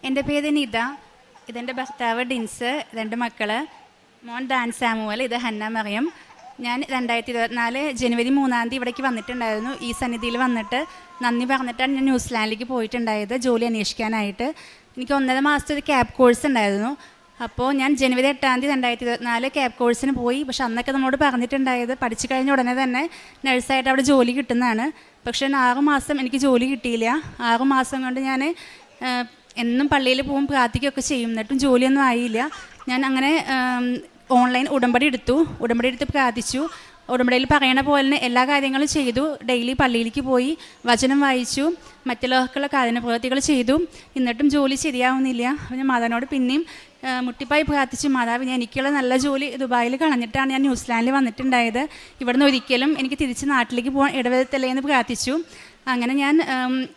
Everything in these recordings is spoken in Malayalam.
എൻ്റെ പേര് നിത, ഇതെൻ്റെ ഭർത്താവ് ഡിൻസ്, 2 മക്കൾ, മോൻ ഡാൻ സാമുവൽ, ഇത് ഹന്ന മറിയം. ഞാൻ 2024 ജനുവരി 3 ഇവിടേക്ക് വന്നിട്ടുണ്ടായിരുന്നു. ഈ സന്നിധിയിൽ വന്നിട്ട് നന്ദി പറഞ്ഞിട്ടാണ് ഞാൻ ന്യൂസിലാൻഡിലേക്ക് പോയിട്ടുണ്ടായത് ജോലി അന്വേഷിക്കാനായിട്ട്. എനിക്ക് 1.5 മാസത്തെ ഒരു ക്യാബ് കോഴ്സ് ഉണ്ടായിരുന്നു. അപ്പോൾ ഞാൻ ജനുവരി 8 2024 ക്യാബ് കോഴ്സിന് പോയി. പക്ഷെ അന്നൊക്കെ നമ്മളോട് പറഞ്ഞിട്ടുണ്ടായത് പഠിച്ചു കഴിഞ്ഞ ഉടനെ തന്നെ നഴ്സായിട്ട് അവിടെ ജോലി കിട്ടുന്നതാണ്. പക്ഷേ 6 മാസം എനിക്ക് ജോലി കിട്ടിയില്ല. 6 മാസം കൊണ്ട് ഞാൻ എന്നും പള്ളിയിൽ പോകും, പ്രാർത്ഥിക്കുകയൊക്കെ ചെയ്യും, എന്നിട്ടും ജോലിയൊന്നും ആയില്ല. ഞാൻ അങ്ങനെ ഓൺലൈൻ ഉടമ്പടി എടുത്ത് പ്രാർത്ഥിച്ചു. ഉടമ്പടിയിൽ പറയണ പോലെ തന്നെ എല്ലാ കാര്യങ്ങളും ചെയ്തു. ഡെയിലി പള്ളിയിലേക്ക് പോയി വചനം വായിച്ചു, മറ്റുള്ളവർക്കുള്ള കാര്യപ്രവൃത്തികൾ ചെയ്തു. എന്നിട്ടും ജോലി ശരിയാവുന്നില്ല. അപ്പോൾ ഞാൻ മാതാവിനോട് പിന്നെയും മുട്ടിപ്പായി പ്രാർത്ഥിച്ചു, മാതാവ് എനിക്കുള്ള നല്ല ജോലി ദുബായിൽ കളഞ്ഞിട്ടാണ് ഞാൻ ന്യൂസിലാൻഡിൽ വന്നിട്ടുണ്ടായത്. ഇവിടുന്ന് ഒരിക്കലും എനിക്ക് തിരിച്ച് നാട്ടിലേക്ക് പോകാൻ ഇടവരുത്തല്ലേ എന്ന് പ്രാർത്ഥിച്ചു. അങ്ങനെ ഞാൻ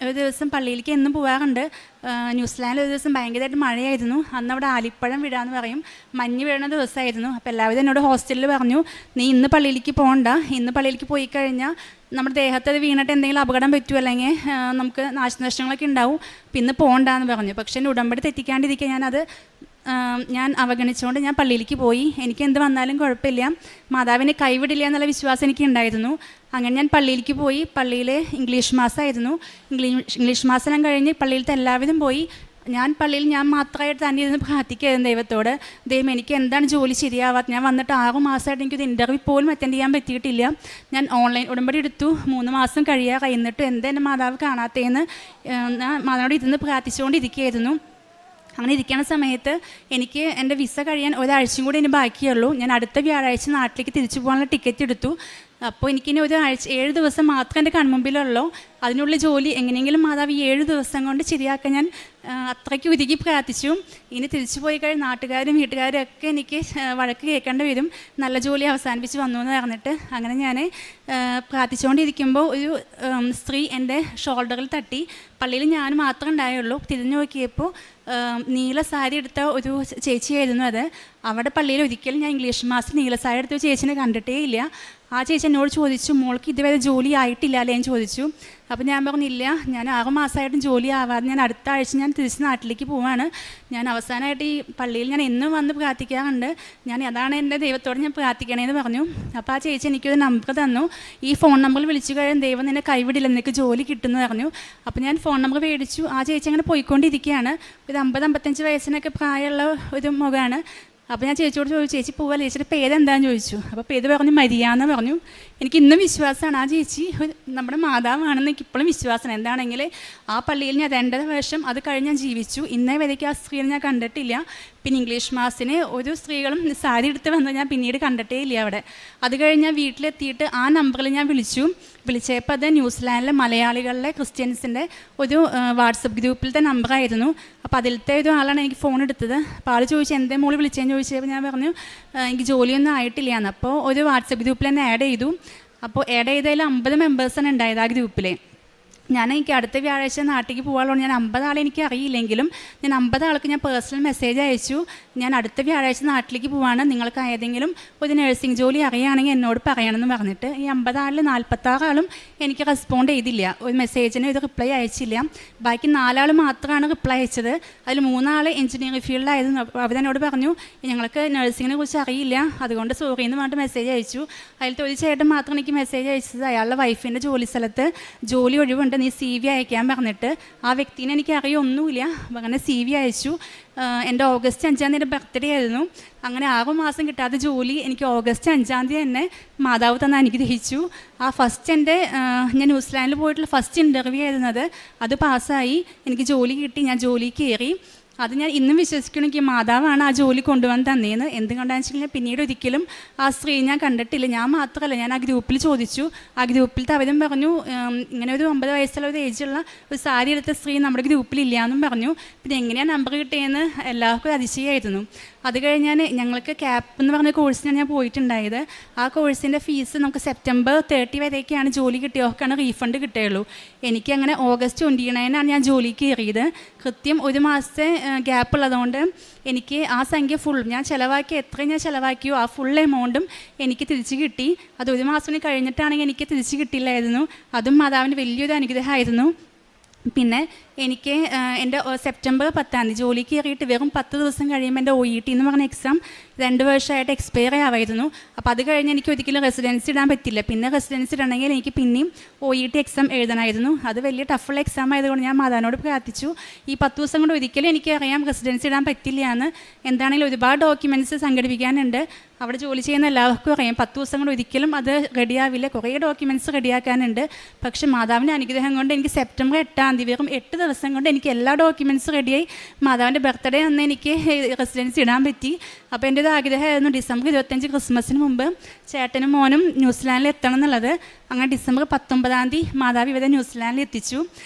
ഒരു ദിവസം പള്ളിയിലേക്ക് എന്നും പോകാറുണ്ട്. ന്യൂസിലാൻഡിൽ ഒരു ദിവസം ഭയങ്കരമായിട്ട് മഴയായിരുന്നു. അന്ന് അവിടെ ആലിപ്പഴം വീഴാന്ന് പറയും, മഞ്ഞ് വീഴുന്ന ദിവസമായിരുന്നു. അപ്പോൾ എല്ലാവരും എന്നോട് ഹോസ്റ്റലിൽ പറഞ്ഞു, നീ ഇന്ന് പള്ളിയിലേക്ക് പോകണ്ട, ഇന്ന് പള്ളിയിലേക്ക് പോയി കഴിഞ്ഞാൽ നമ്മുടെ ദേഹത്ത് അത് വീണിട്ട് എന്തെങ്കിലും അപകടം പറ്റുമോ, അല്ലെങ്കിൽ നമുക്ക് നാശനഷ്ടങ്ങളൊക്കെ ഉണ്ടാവും, പിന്നെ പോകണ്ടെന്ന് പറഞ്ഞു. പക്ഷേ എൻ്റെ ഉടമ്പടി തെറ്റിക്കാണ്ടിരിക്കുക ഞാൻ അവഗണിച്ചുകൊണ്ട് ഞാൻ പള്ളിയിലേക്ക് പോയി. എനിക്ക് എന്ത് വന്നാലും കുഴപ്പമില്ല, മാതാവിനെ കൈവിടില്ല എന്നുള്ള വിശ്വാസം എനിക്ക് ഉണ്ടായിരുന്നു. അങ്ങനെ ഞാൻ പള്ളിയിലേക്ക് പോയി. പള്ളിയിൽ ഇംഗ്ലീഷ് മാസമായിരുന്നു. ഇംഗ്ലീഷ് മാസം കഴിഞ്ഞ് പള്ളിയിലത്തെ എല്ലാവരും പോയി. പള്ളിയിൽ ഞാൻ മാത്രമായിട്ട് തന്നെ ഇരുന്ന് പ്രാർത്ഥിക്കുകയായിരുന്നു ദൈവത്തോട്. ദൈവം എനിക്ക് എന്താണ് ജോലി ശരിയാവാത്ത, ഞാൻ വന്നിട്ട് 6 മാസമായിട്ട് എനിക്കൊരു ഇൻ്റർവ്യൂ പോലും അറ്റൻഡ് ചെയ്യാൻ പറ്റിയിട്ടില്ല. ഞാൻ ഓൺലൈൻ ഉടമ്പടി എടുത്തു, 3 മാസം കഴിയുന്നിട്ട് എന്താ എൻ്റെ മാതാവ് കാണാത്തതെന്ന് ഞാൻ മാതാവിനോട് ഇരുന്ന് പ്രാർത്ഥിച്ചുകൊണ്ടിരിക്കുകയായിരുന്നു. അങ്ങനെ ഇരിക്കുന്ന സമയത്ത് എനിക്ക് എൻ്റെ വിസ കഴിയാൻ ഒരാഴ്ചയും കൂടി ഇനി ബാക്കിയുള്ളൂ. ഞാൻ അടുത്ത വ്യാഴാഴ്ച നാട്ടിലേക്ക് തിരിച്ചു പോകാനുള്ള ടിക്കറ്റ് എടുത്തു. അപ്പോൾ എനിക്കിനി 7 ദിവസം മാത്രമേ എൻ്റെ കൺമുമ്പിലുള്ളൂ. അതിനുള്ള ജോലി എങ്ങനെയെങ്കിലും മാതാവ് 7 ദിവസം കൊണ്ട് ശരിയാക്കാൻ ഞാൻ അത്രയ്ക്ക് ഉരുകി പ്രാർത്ഥിച്ചു. ഇനി തിരിച്ചു പോയി കഴിഞ്ഞ് നാട്ടുകാരും വീട്ടുകാരും ഒക്കെ എനിക്ക് വഴക്ക് കേൾക്കേണ്ടി വരും, നല്ല ജോലി അവസാനിപ്പിച്ച് വന്നു എന്ന് പറഞ്ഞിട്ട്. അങ്ങനെ ഞാൻ പ്രാർത്ഥിച്ചുകൊണ്ടിരിക്കുമ്പോൾ ഒരു സ്ത്രീ എൻ്റെ ഷോൾഡറിൽ തട്ടി. പള്ളിയിൽ ഞാൻ മാത്രമേ ഉണ്ടായുള്ളൂ. തിരിഞ്ഞു നോക്കിയപ്പോൾ നീല സാരി എടുത്ത ഒരു ചേച്ചിയായിരുന്നു അത്. അവിടെ പള്ളിയിൽ ഒരിക്കലും ഞാൻ ഇംഗ്ലീഷ് മാസം നീല സാരി എടുത്ത ഒരു ചേച്ചിനെ കണ്ടിട്ടേ ഇല്ല. ആ ചേച്ചി എന്നോട് ചോദിച്ചു, മോൾക്ക് ഇതുവരെ ജോലി ആയിട്ടില്ല അല്ലേ എന്ന് ചോദിച്ചു. അപ്പോൾ ഞാൻ പറഞ്ഞില്ല, ഞാൻ 6 മാസമായിട്ടും ജോലി ആവാതെ ഞാൻ അടുത്ത ആഴ്ച ഞാൻ തിരിച്ച് നാട്ടിലേക്ക് പോവാണ്. ഞാൻ അവസാനമായിട്ട് ഈ പള്ളിയിൽ ഞാൻ എന്നും വന്ന് പ്രാർത്ഥിക്കാറുണ്ട്, അതാണ് എൻ്റെ ദൈവത്തോട് ഞാൻ പ്രാർത്ഥിക്കണേന്ന് പറഞ്ഞു. അപ്പോൾ ആ ചേച്ചി എനിക്കൊരു നമ്പർ തന്നു. ഈ ഫോൺ നമ്പറിൽ വിളിച്ചു കഴിയാൻ ദൈവം നിന്നെ കൈവിടില്ല, നിനക്ക് ജോലി കിട്ടുമെന്ന് പറഞ്ഞു. അപ്പോൾ ഞാൻ ഫോൺ നമ്പർ മേടിച്ചു. ആ ചേച്ചി അങ്ങനെ പോയിക്കൊണ്ടിരിക്കുകയാണ്. ഒരു 50-55 വയസ്സിനൊക്കെ പ്രായമുള്ള ഒരു മുഖമാണ്. അപ്പോൾ ഞാൻ ചേച്ചിയോട് ചോദിച്ചു, ചേച്ചി പോവല്ലേ, ചേച്ചിയുടെ പേരെന്താണെന്ന് ചോദിച്ചു. അപ്പോൾ പേര് പറഞ്ഞു മരിയാന്ന് പറഞ്ഞു. എനിക്ക് ഇന്നും വിശ്വാസമാണ് ആ ചേച്ചി നമ്മുടെ മാതാവാണെന്ന് എനിക്ക് ഇപ്പോഴും വിശ്വാസമാണ്. എന്താണെങ്കിൽ ആ പള്ളിയിൽ ഞാൻ 2.5 വർഷം അത് കഴിഞ്ഞ് ഞാൻ ജീവിച്ചു. ഇന്നേ വരയ്ക്ക് ആ സ്ത്രീയെ ഞാൻ കണ്ടിട്ടില്ല. പിന്നെ ഇംഗ്ലീഷ് മാസിന് ഒരു സ്ത്രീകളും സാരി എടുത്ത് വന്ന് ഞാൻ പിന്നീട് കണ്ടിട്ടേ ഇല്ല അവിടെ. അത് കഴിഞ്ഞ് ഞാൻ വീട്ടിലെത്തിയിട്ട് ആ നമ്പറിൽ ഞാൻ വിളിച്ചപ്പോൾ അത് ന്യൂസിലാൻഡിലെ മലയാളികളിലെ ക്രിസ്ത്യൻസിൻ്റെ ഒരു വാട്സപ്പ് ഗ്രൂപ്പിലത്തെ നമ്പറായിരുന്നു. അപ്പോൾ അതിലത്തെ ഒരു ആളാണ് എനിക്ക് ഫോൺ എടുത്തത്. അപ്പോൾ ആൾ ചോദിച്ചു, എന്തേ മോള് വിളിച്ചതെന്ന് ചോദിച്ചപ്പോൾ ഞാൻ പറഞ്ഞു എനിക്ക് ജോലിയൊന്നും ആയിട്ടില്ല എന്ന്. അപ്പോൾ ഒരു വാട്സപ്പ് ഗ്രൂപ്പിൽ തന്നെ ആഡ് ചെയ്തു. അപ്പോൾ ആഡ് ചെയ്തതിൽ 50 മെമ്പേഴ്സാണ് ഉണ്ടായത് ആ ഗ്രൂപ്പിൽ. എനിക്ക് അടുത്ത വ്യാഴാഴ്ച നാട്ടിലേക്ക് പോകാനുള്ളത്. ഞാൻ 50 ആളെ എനിക്ക് അറിയില്ലെങ്കിലും ഞാൻ 50 ആൾക്ക് ഞാൻ പേഴ്സണൽ മെസ്സേജ് അയച്ചു, ഞാൻ അടുത്ത വ്യാഴാഴ്ച നാട്ടിലേക്ക് പോവാണ്, നിങ്ങൾക്ക് ഏതെങ്കിലും ഒരു നഴ്സിംഗ് ജോലി അറിയുകയാണെങ്കിൽ എന്നോട് പറയണമെന്ന് പറഞ്ഞിട്ട്. ഈ 50 ആളിൽ 46 ആളും എനിക്ക് റെസ്പോണ്ട് ചെയ്തില്ല, ഒരു മെസ്സേജിന് ഒരു റിപ്ലൈ അയച്ചില്ല. ബാക്കി 4 ആൾ മാത്രമാണ് റിപ്ലൈ അയച്ചത്. അതിൽ 3 ആൾ എഞ്ചിനീയറിംഗ് ഫീൽഡിലായിരുന്നു. അവരെന്നോട് പറഞ്ഞു ഞങ്ങൾക്ക് നഴ്സിങ്ങിനെ കുറിച്ച് അറിയില്ല, അതുകൊണ്ട് സോറി എന്ന് പറഞ്ഞിട്ട് മെസ്സേജ് അയച്ചു. അതിലത്തെ ഒരു ചേട്ടൻ മാത്രം എനിക്ക് മെസ്സേജ് അയച്ചത് അയാളുടെ വൈഫിൻ്റെ ജോലി സ്ഥലത്ത് ജോലി ഒഴിവുണ്ട്, നീ CV അയക്കാൻ പറഞ്ഞിട്ട്. ആ വ്യക്തിനെ എനിക്ക് അറിയൊന്നുമില്ല. അങ്ങനെ CV അയച്ചു. എൻ്റെ ഓഗസ്റ്റ് 5 ബർത്ത്ഡേ ആയിരുന്നു. അങ്ങനെ 6 മാസം കിട്ടാത്ത ജോലി എനിക്ക് ഓഗസ്റ്റ് 5 തന്നെ മാതാവ് തന്നെ അനുഗ്രഹിച്ചു. ആ ഫസ്റ്റ് ഞാൻ ന്യൂസിലാൻഡിൽ പോയിട്ടുള്ള ഫസ്റ്റ് ഇൻ്റർവ്യൂ ആയിരുന്നത്. അത് പാസ്സായി, എനിക്ക് ജോലി കിട്ടി, ഞാൻ ജോലിക്ക് കയറി. അത് ഞാൻ ഇന്നും വിശ്വസിക്കണമെങ്കിൽ മാതാവാണ് ആ ജോലി കൊണ്ടുവന്ന് തന്നേന്ന്. എന്തുകൊണ്ടാണെന്ന് വെച്ചിട്ടുണ്ടെങ്കിൽ പിന്നീട് ഒരിക്കലും ആ സ്ത്രീ ഞാൻ കണ്ടിട്ടില്ല. ഞാൻ മാത്രമല്ല, ഞാൻ ആ ഗ്രൂപ്പിൽ ചോദിച്ചു. ആ ഗ്രൂപ്പിലത്തെ അവരും പറഞ്ഞു ഇങ്ങനെ ഒരു 9 വയസ്സുള്ള ഒരു ഏജുള്ള ഒരു സാരി എടുത്ത സ്ത്രീ നമ്മുടെ ഗ്രൂപ്പിലില്ല എന്നും പറഞ്ഞു. പിന്നെ എങ്ങനെയാണ് നമ്പർ കിട്ടിയെന്ന് എല്ലാവർക്കും അതിശയമായിരുന്നു. അത് കഴിഞ്ഞാൽ ഞങ്ങൾക്ക് ക്യാപ്പ് എന്ന് പറഞ്ഞ കോഴ്സിനാണ് ഞാൻ പോയിട്ടുണ്ടായത്. ആ കോഴ്സിൻ്റെ ഫീസ് നമുക്ക് സെപ്റ്റംബർ 30 വരെയൊക്കെയാണ് ജോലി കിട്ടിയവർക്കാണ് റീഫണ്ട് കിട്ടുകയുള്ളൂ. എനിക്കങ്ങനെ ഓഗസ്റ്റ് 29 ഞാൻ ജോലിക്ക് കയറിയത്. കൃത്യം 1 മാസത്തെ ഗ്യാപ്പ് ഉള്ളതുകൊണ്ട് എനിക്ക് ആ സംഖ്യ ഞാൻ എത്രയും ഞാൻ ചിലവാക്കിയോ ആ ഫുൾ എമൗണ്ടും എനിക്ക് തിരിച്ച് കിട്ടി. അത് 1 മാസം കഴിഞ്ഞിട്ടാണെങ്കിൽ എനിക്ക് തിരിച്ച് കിട്ടില്ലായിരുന്നു. അതും മാതാവിൻ്റെ വലിയൊരു അനുഗ്രഹമായിരുന്നു. പിന്നെ എനിക്ക് എൻ്റെ സെപ്റ്റംബർ 10 ജോലിക്ക് കയറിയിട്ട് വെറും 10 ദിവസം കഴിയുമ്പോൾ എൻ്റെ OET എന്ന് പറഞ്ഞ എക്സാം 2 വർഷമായിട്ട് എക്സ്പയർ ആവായിരുന്നു. അപ്പോൾ അത് കഴിഞ്ഞ് എനിക്ക് ഒരിക്കലും റെസിഡൻസി ഇടാൻ പറ്റില്ല. പിന്നെ റെസിഡൻസി ഇടണമെങ്കിൽ എനിക്ക് പിന്നെയും OET എക്സാം എഴുതണമായിരുന്നു. അത് വലിയ ടഫുള്ള എക്സാം ആയതുകൊണ്ട് ഞാൻ മാതാവിനോട് പ്രാർത്ഥിച്ചു, ഈ 10 ദിവസം കൊണ്ട് ഒരിക്കലും എനിക്കറിയാം റെസിഡൻസി ഇടാൻ പറ്റില്ല എന്ന്. എന്താണെങ്കിലും ഒരുപാട് ഡോക്യുമെൻറ്റ്സ് സംഘടിപ്പിക്കാനുണ്ട്. അവിടെ ജോലി ചെയ്യുന്ന എല്ലാവർക്കും അറിയാം 10 ദിവസം കൊണ്ട് ഒരിക്കലും അത് റെഡിയാവില്ല. കുറേ ഡോക്യുമെൻറ്റ്സ് റെഡിയാക്കാനുണ്ട്. പക്ഷേ മാതാവിൻ്റെ അനുഗ്രഹം കൊണ്ട് എനിക്ക് സെപ്റ്റംബർ 8 വെറും 8 ദിവസം കൊണ്ട് എനിക്ക് എല്ലാ ഡോക്യുമെൻറ്റ്സ് റെഡിയായി. മാതാവിൻ്റെ ബർത്ത്ഡേ അന്ന് എനിക്ക് റെസിഡൻസി ഇടാൻ പറ്റി. അപ്പോൾ എൻ്റെ ഒരു ആഗ്രഹമായിരുന്നു ഡിസംബർ 25 ക്രിസ്മസിന് മുമ്പ് ചേട്ടനും മോനും ന്യൂസിലാൻഡിൽ എത്തണം എന്നുള്ളത്. അങ്ങനെ ഡിസംബർ 19 മാതാവ് ഇവരെ ന്യൂസിലാൻഡിൽ എത്തിച്ചു.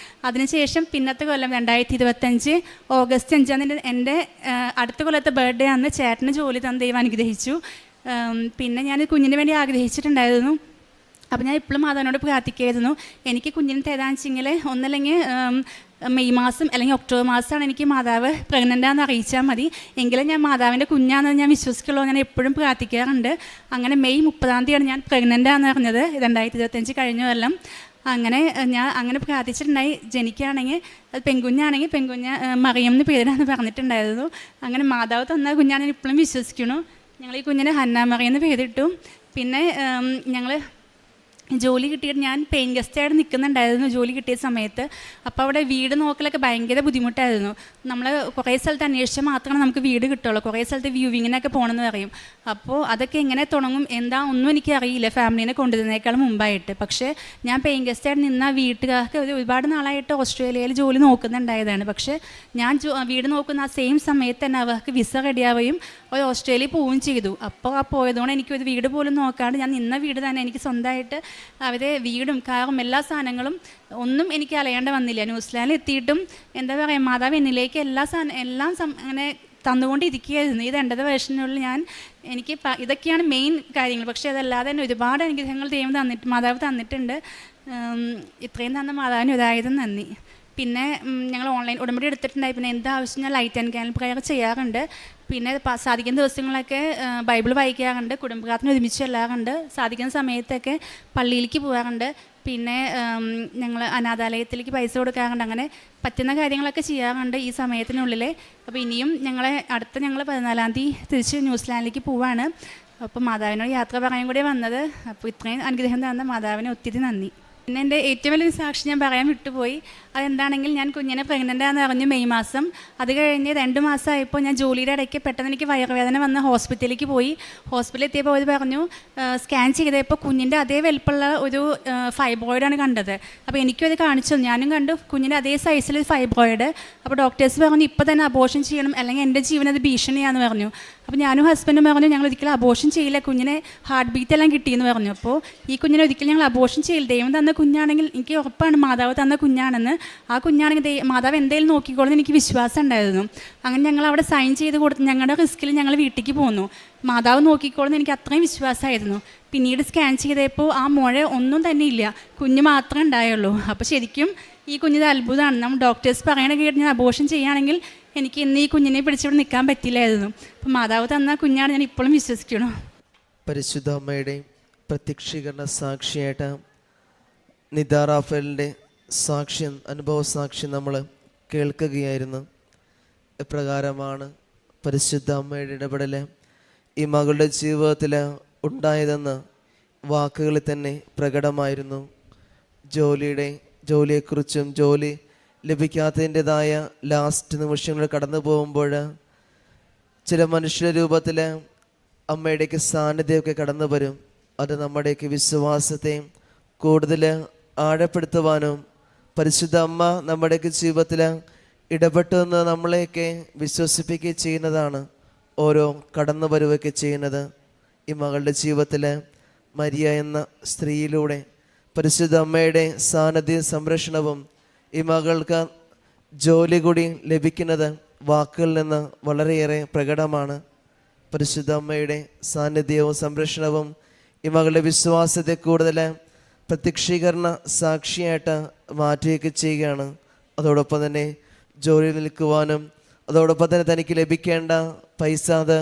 അതിനുശേഷം പിന്നത്തെ കൊല്ലം 2025 ഓഗസ്റ്റ് 5 എൻ്റെ അടുത്ത കൊല്ലത്തെ ബർത്ത്ഡേ അന്ന് ചേട്ടന് ജോലി തന്ന് ദൈവം അനുഗ്രഹിച്ചു. പിന്നെ ഞാൻ കുഞ്ഞിന് വേണ്ടി ആഗ്രഹിച്ചിട്ടുണ്ടായിരുന്നു. അപ്പോൾ ഞാൻ ഇപ്പോഴും മാതാവിനോട് പ്രാർത്ഥിക്കായിരുന്നു, എനിക്ക് കുഞ്ഞിന് തരാന്ന് വെച്ചെങ്കിൽ ഒന്നല്ലെങ്കിൽ മെയ് മാസം അല്ലെങ്കിൽ ഒക്ടോബർ മാസമാണ് എനിക്ക് മാതാവ് പ്രഗ്നൻ്റാന്ന് അറിയിച്ചാൽ മതി, എങ്കിലും ഞാൻ മാതാവിൻ്റെ കുഞ്ഞാണെന്ന് ഞാൻ വിശ്വസിക്കുള്ളൂ. ഞാൻ എപ്പോഴും പ്രാർത്ഥിക്കാറുണ്ട്. അങ്ങനെ മെയ് 30 ഞാൻ പ്രഗ്നൻ്റാന്ന് അറിഞ്ഞത് 2025 കഴിഞ്ഞ കൊല്ലം. അങ്ങനെ ഞാൻ അങ്ങനെ പ്രാർത്ഥിച്ചിട്ടുണ്ടായി. ജനിക്കുകയാണെങ്കിൽ അത് പെൺകുഞ്ഞാണെങ്കിൽ പെൺകുഞ്ഞ് മറിയം എന്ന് പേരാണെന്ന് പറഞ്ഞിട്ടുണ്ടായിരുന്നു. അങ്ങനെ മാതാവ് തന്ന കുഞ്ഞാണെന്ന് ഇപ്പോഴും വിശ്വസിക്കുന്നു. ഞങ്ങൾ ഈ കുഞ്ഞിനെ ഹന്ന മറിയം എന്ന് പേരിട്ടു. പിന്നെ ഞങ്ങൾ ജോലി കിട്ടിയിട്ട് ഞാൻ പെയിൻ ഗസ്റ്റായിട്ട് നിൽക്കുന്നുണ്ടായിരുന്നു ജോലി കിട്ടിയ സമയത്ത്. അപ്പോൾ അവിടെ വീട് നോക്കലൊക്കെ ഭയങ്കര ബുദ്ധിമുട്ടായിരുന്നു. നമ്മൾ കുറേ സ്ഥലത്ത് അന്വേഷിച്ചാൽ മാത്രമേ നമുക്ക് വീട് കിട്ടുള്ളൂ. കുറേ സ്ഥലത്ത് വ്യൂവിങ്ങിനൊക്കെ പോകണമെന്ന് പറയും. അപ്പോൾ അതൊക്കെ എങ്ങനെ തുടങ്ങും എന്താ ഒന്നും എനിക്ക് അറിയില്ല ഫാമിലീനെ കൊണ്ടുവരുന്നതിനേക്കാൾ മുമ്പായിട്ട്. പക്ഷേ ഞാൻ പെയിൻ ഗസ്റ്റായിട്ട് നിന്ന വീട്ടുകാർക്ക് ഒരുപാട് നാളായിട്ട് ഓസ്ട്രേലിയയിൽ ജോലി നോക്കുന്നുണ്ടായതാണ്. പക്ഷേ ഞാൻ വീട് നോക്കുന്ന ആ സെയിം സമയത്ത് തന്നെ അവർക്ക് വിസ റെഡിയാവുകയും അവർ ഓസ്ട്രേലിയയിൽ പോവുകയും ചെയ്തു. അപ്പോൾ ആ പോയതുകൊണ്ട് എനിക്കൊരു വീട് പോലും നോക്കാണ്ട് ഞാൻ നിന്ന വീട് തന്നെ എനിക്ക് സ്വന്തമായിട്ട് അവരെ വീടും കാറും എല്ലാ സാധനങ്ങളും ഒന്നും എനിക്ക് അലയേണ്ട വന്നില്ല. ന്യൂസിലാൻഡിൽ എത്തിയിട്ടും എന്താ പറയുക, മാതാവ് എന്നിലേക്ക് എല്ലാം അങ്ങനെ തന്നുകൊണ്ടിരിക്കുകയായിരുന്നു. ഇത് 2.5 വർഷത്തിനുള്ളിൽ എനിക്ക് ഇതൊക്കെയാണ് മെയിൻ കാര്യങ്ങൾ. പക്ഷേ അതല്ലാതെ തന്നെ ഒരുപാട് അനുഗ്രഹങ്ങൾ ദൈവം മാതാവ് തന്നിട്ടുണ്ട്. ഇത്രയും തന്ന മാതാവിന് ഒരായിരം നന്ദി. പിന്നെ ഞങ്ങൾ ഓൺലൈൻ ഉടമ്പടി എടുത്തിട്ടുണ്ടായി. പിന്നെ എന്താവശ്യം ഞാൻ ലൈറ്റ് ആൻഡ് ക്യാൻഡിൽ പ്രയർ ചെയ്യാറുണ്ട്. പിന്നെ സാധിക്കുന്ന ദിവസങ്ങളൊക്കെ ബൈബിൾ വായിക്കാറുണ്ട്. കുടുംബപ്രാർത്ഥന ഒരുമിച്ച് ചെല്ലാറുണ്ട്. സാധിക്കുന്ന സമയത്തൊക്കെ പള്ളിയിലേക്ക് പോകാറുണ്ട്. പിന്നെ ഞങ്ങൾ അനാഥാലയത്തിലേക്ക് പൈസ കൊടുക്കാറുണ്ട്. അങ്ങനെ പറ്റുന്ന കാര്യങ്ങളൊക്കെ ചെയ്യാറുണ്ട് ഈ സമയത്തിനുള്ളിൽ. അപ്പോൾ ഇനിയും ഞങ്ങൾ 14 തിരിച്ച് ന്യൂസിലാൻഡിലേക്ക് പോവാണ്. അപ്പോൾ മാതാവിനോട് യാത്ര പറയാൻ കൂടി വന്നത്. അപ്പോൾ ഇത്രയും അനുഗ്രഹം തന്ന മാതാവിന് ഒത്തിരി നന്ദി. പിന്നെ എൻ്റെ ഏറ്റവും വലിയൊരു സാക്ഷി ഞാൻ പറയാൻ വിട്ടുപോയി. അതെന്താണെങ്കിൽ ഞാൻ കുഞ്ഞിനെ പ്രഗ്നൻ്റാന്ന് അറിഞ്ഞു മെയ് മാസം. അത് കഴിഞ്ഞ് 2 മാസമായപ്പോൾ ഞാൻ ജോലിയുടെ ഇടയ്ക്ക് പെട്ടെന്ന് എനിക്ക് വയറുവേദന വന്ന് ഹോസ്പിറ്റലിലേക്ക് പോയി. ഹോസ്പിറ്റലിൽ എത്തിയപ്പോൾ അവർ പറഞ്ഞു, സ്കാൻ ചെയ്തപ്പോൾ കുഞ്ഞിൻ്റെ അതേ വലുപ്പമുള്ള ഒരു ഫൈബ്രോയിഡാണ് കണ്ടത്. അപ്പോൾ എനിക്കും അത് കാണിച്ചു, ഞാനും കണ്ടു കുഞ്ഞിൻ്റെ അതേ സൈസിൽ ഫൈബ്രോയിഡ്. അപ്പോൾ ഡോക്ടേഴ്സ് പറഞ്ഞു ഇപ്പോൾ തന്നെ അബോർഷൻ ചെയ്യണം, അല്ലെങ്കിൽ എൻ്റെ ജീവൻ അത് ഭീഷണിയാണെന്ന് പറഞ്ഞു. അപ്പോൾ ഞാനും ഹസ്ബൻഡും പറഞ്ഞു ഞങ്ങൾ ഒരിക്കലും അബോർഷൻ ചെയ്യില്ല, കുഞ്ഞിനെ ഹാർട്ട് ബീറ്റ് എല്ലാം കിട്ടിയെന്ന് പറഞ്ഞു. അപ്പോൾ ഈ കുഞ്ഞിനെ ഒരിക്കലും ഞങ്ങൾ അബോർഷൻ ചെയ്യില്ല, ദൈവം തന്ന കുഞ്ഞാണെങ്കിൽ എനിക്ക് ഉറപ്പാണ് മാതാവ് തന്ന കുഞ്ഞാണെന്ന്. ആ കുഞ്ഞാണെങ്കിൽ മാതാവ് എന്തെങ്കിലും നോക്കിക്കോളെന്ന് എനിക്ക് വിശ്വാസം ഉണ്ടായിരുന്നു. അങ്ങനെ ഞങ്ങൾ അവിടെ സൈൻ ചെയ്ത് കൊടുത്ത് ഞങ്ങളുടെ റിസ്കിൽ ഞങ്ങൾ വീട്ടിലേക്ക് പോന്നു. മാതാവ് നോക്കിക്കോളെന്ന് എനിക്ക് അത്രയും വിശ്വാസമായിരുന്നു. പിന്നീട് സ്കാൻ ചെയ്തപ്പോൾ ആ മുഴ ഒന്നും തന്നെ ഇല്ല, കുഞ്ഞ് മാത്രമേ ഉണ്ടായുള്ളൂ. അപ്പോൾ ശരിക്കും ഈ കുഞ്ഞിൻ്റെ അത്ഭുതമാണ്. നമ്മൾ ഡോക്ടേഴ്സ് പറയണ കേട്ട് ഞാൻ അബോർഷൻ ചെയ്യുകയാണെങ്കിൽ എനിക്ക് ഇന്ന് ഈ കുഞ്ഞിനെ പിടിച്ചിവിടെ നിൽക്കാൻ പറ്റില്ലായിരുന്നു. അപ്പം മാതാവ് തന്ന കുഞ്ഞാണ് ഞാൻ ഇപ്പോഴും വിശ്വസിക്കണം. പരിശുദ്ധ അമ്മയുടെ പ്രത്യക്ഷീകരണ സാക്ഷിയായിട്ട് നിദാ റാഫേലിൻ്റെ സാക്ഷ്യം, അനുഭവ സാക്ഷ്യം നമ്മൾ കേൾക്കുകയായിരുന്നു. എപ്രകാരമാണ് പരിശുദ്ധ അമ്മയുടെ ഇടപെടൽ ഈ മകളുടെ ജീവിതത്തിൽ ഉണ്ടായതെന്ന് വാക്കുകളിൽ തന്നെ പ്രകടമായിരുന്നു. ജോലിയെക്കുറിച്ചും ജോലി ലഭിക്കാത്തതിൻ്റെതായ ലാസ്റ്റ് നിമിഷങ്ങൾ കടന്നു പോകുമ്പോൾ ചില മനുഷ്യ രൂപത്തിൽ അമ്മയുടെയൊക്കെ സാന്നിധ്യമൊക്കെ കടന്നു വരും. അത് നമ്മുടെയൊക്കെ വിശ്വാസത്തെ കൂടുതൽ ആഴപ്പെടുത്തുവാനും പരിശുദ്ധ അമ്മ നമ്മുടെയൊക്കെ ജീവിതത്തിൽ ഇടപെട്ടുവെന്ന് നമ്മളെയൊക്കെ വിശ്വസിപ്പിക്കുകയും ചെയ്യുന്നതാണ് ഓരോ കടന്നു വരവൊക്കെ ചെയ്യുന്നത്. ഈ മകളുടെ ജീവിതത്തിൽ മരിയ എന്ന സ്ത്രീയിലൂടെ പരിശുദ്ധ അമ്മയുടെ സാന്നിധ്യ സംരക്ഷണവും ഈ മകൾക്ക് ജോലി കൂടി ലഭിക്കുന്നത് വാക്കുകളിൽ നിന്ന് വളരെയേറെ പ്രകടമാണ്. പരിശുദ്ധ അമ്മയുടെ സാന്നിധ്യവും സംരക്ഷണവും ഈ മകളുടെ വിശ്വാസത്തെ കൂടുതൽ പ്രത്യക്ഷീകരണ സാക്ഷിയായിട്ട് മാറ്റുകയൊക്കെ ചെയ്യുകയാണ്. അതോടൊപ്പം തന്നെ ജോലി നിൽക്കുവാനും അതോടൊപ്പം തന്നെ തനിക്ക് ലഭിക്കേണ്ട പൈസ അത്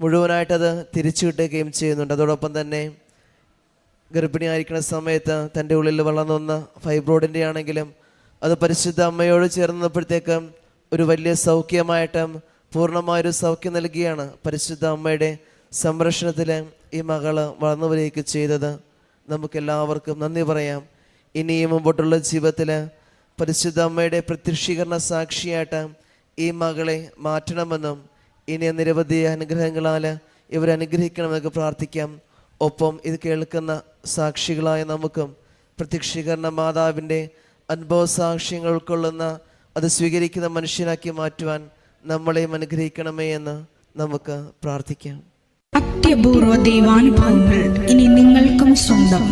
മുഴുവനായിട്ടത് തിരിച്ചു കിട്ടുകയും ചെയ്യുന്നുണ്ട്. അതോടൊപ്പം തന്നെ ഗർഭിണിയായിരിക്കുന്ന സമയത്ത് തൻ്റെ ഉള്ളിൽ വളർന്നു വന്ന ഫൈബ്രോയിഡിൻ്റെ ആണെങ്കിലും അത് പരിശുദ്ധ അമ്മയോട് ചേർന്നപ്പോഴത്തേക്കും ഒരു വലിയ സൗഖ്യമായിട്ട് പൂർണ്ണമായൊരു സൗഖ്യം നൽകിയാണ് പരിശുദ്ധ അമ്മയുടെ സംരക്ഷണത്തിൽ ഈ മകള് വളർന്നു വരികയൊക്കെ ചെയ്തത്. നമുക്കെല്ലാവർക്കും നന്ദി പറയാം. ഇനിയും മുമ്പോട്ടുള്ള ജീവിതത്തിൽ പരിശുദ്ധ അമ്മയുടെ പ്രത്യക്ഷീകരണ സാക്ഷിയായിട്ട് ഈ മകളെ മാറ്റണമെന്നും ഇനി നിരവധി അനുഗ്രഹങ്ങളാൽ ഇവരനുഗ്രഹിക്കണമെന്നൊക്കെ പ്രാർത്ഥിക്കാം. ഒപ്പം ഇത് കേൾക്കുന്ന സാക്ഷികളായ നമുക്കും പ്രത്യക്ഷീകരണ മാതാവിൻ്റെ അനുഭവ സാക്ഷ്യങ്ങൾ ഉൾക്കൊള്ളുന്ന അത് സ്വീകരിക്കുന്ന മനുഷ്യനാക്കി മാറ്റുവാൻ നമ്മളെയും അനുഗ്രഹിക്കണമേ എന്ന് നമുക്ക് പ്രാർത്ഥിക്കാം. അത്യപൂർവ ദൈവാനുഭവങ്ങൾ ഇനി നിങ്ങൾക്കും സ്വന്തം.